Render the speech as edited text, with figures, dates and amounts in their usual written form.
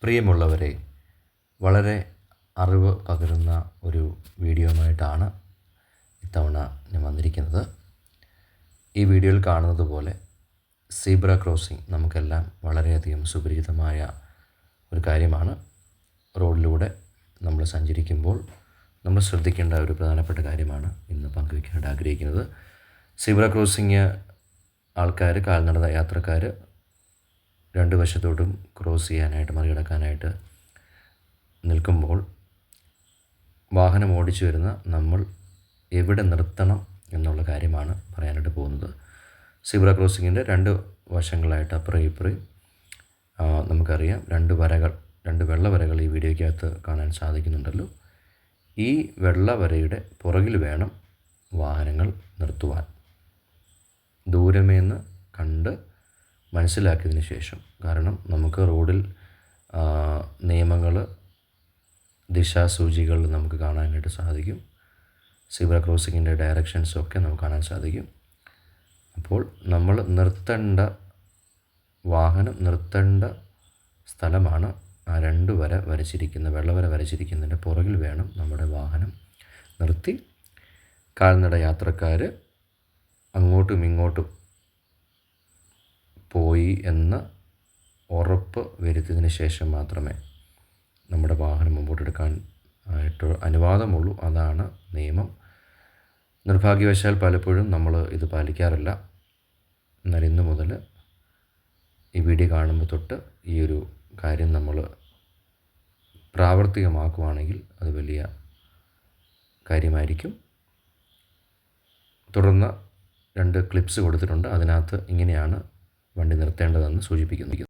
പ്രിയമുള്ളവരെ, വളരെ അറിവ് പകരുന്ന ഒരു വീഡിയോയുമായിട്ടാണ് ഇത്തവണ ഞാൻ വന്നിരിക്കുന്നത്. ഈ വീഡിയോയിൽ കാണുന്നത് പോലെ സീബ്ര ക്രോസിംഗ് നമുക്കെല്ലാം വളരെയധികം സുപരിചിതമായ ഒരു കാര്യമാണ്. റോഡിലൂടെ നമ്മൾ സഞ്ചരിക്കുമ്പോൾ നമ്മൾ ശ്രദ്ധിക്കേണ്ട ഒരു പ്രധാനപ്പെട്ട കാര്യമാണ് ഇന്ന് പങ്കുവയ്ക്കാനായിട്ട് ആഗ്രഹിക്കുന്നത്. സീബ്ര ക്രോസിംഗ് ആൾക്കാർ, കാൽനട യാത്രക്കാർ രണ്ട് വശത്തോട്ടും ക്രോസ് ചെയ്യാനായിട്ട്, മറികടക്കാനായിട്ട് നിൽക്കുമ്പോൾ വാഹനം ഓടിച്ചു വരുന്ന നമ്മൾ എവിടെ നിർത്തണം എന്നുള്ള കാര്യമാണ് പറയാനായിട്ട് പോകുന്നത്. സീബ്ര ക്രോസിങ്ങിൻ്റെ രണ്ട് വശങ്ങളായിട്ട് അപ്പുറയും ഇപ്പുറയും നമുക്കറിയാം രണ്ട് വെള്ള വരകൾ ഈ വീഡിയോയ്ക്കകത്ത് കാണാൻ സാധിക്കുന്നുണ്ടല്ലോ. ഈ വെള്ള വരയുടെ പുറകിൽ വേണം വാഹനങ്ങൾ നിർത്തുവാൻ. ദൂരമേന്ന് കണ്ട് മനസ്സിലാക്കിയതിന് ശേഷം, കാരണം നമുക്ക് റോഡിൽ നിയമങ്ങൾ, ദിശാസൂചികൾ നമുക്ക് കാണാനായിട്ട് സാധിക്കും. സീബ്ര ക്രോസിങ്ങിൻ്റെ ഡയറക്ഷൻസൊക്കെ നമുക്ക് കാണാൻ സാധിക്കും. അപ്പോൾ നമ്മൾ വാഹനം നിർത്തേണ്ട സ്ഥലമാണ് ആ രണ്ട് വര വരച്ചിരിക്കുന്ന, വെള്ളവര വരച്ചിരിക്കുന്നതിൻ്റെ പുറകിൽ വേണം നമ്മുടെ വാഹനം നിർത്തി കാൽനട യാത്രക്കാർ അങ്ങോട്ടും ഇങ്ങോട്ടും പോയി എന്ന് ഉറപ്പ് വരുത്തിയതിന് ശേഷം മാത്രമേ നമ്മുടെ വാഹനം മുമ്പോട്ടെടുക്കാൻ ആയിട്ട് അനുവാദമുള്ളൂ. അതാണ് നിയമം. നിർഭാഗ്യവശാൽ പലപ്പോഴും നമ്മൾ ഇത് പാലിക്കാറില്ല. എന്നാൽ ഇന്നു മുതൽ ഈ വീഡിയോ കാണുമ്പോൾ തൊട്ട് ഈ ഒരു കാര്യം നമ്മൾ പ്രാവർത്തികമാക്കുവാണെങ്കിൽ അത് വലിയ കാര്യമായിരിക്കും. തുടർന്ന് 2 ക്ലിപ്സ് കൊടുത്തിട്ടുണ്ട്. അതിനകത്ത് ഇങ്ങനെയാണ് വണ്ടി നിർത്തേണ്ടതെന്ന് സൂചിപ്പിക്കുന്നു.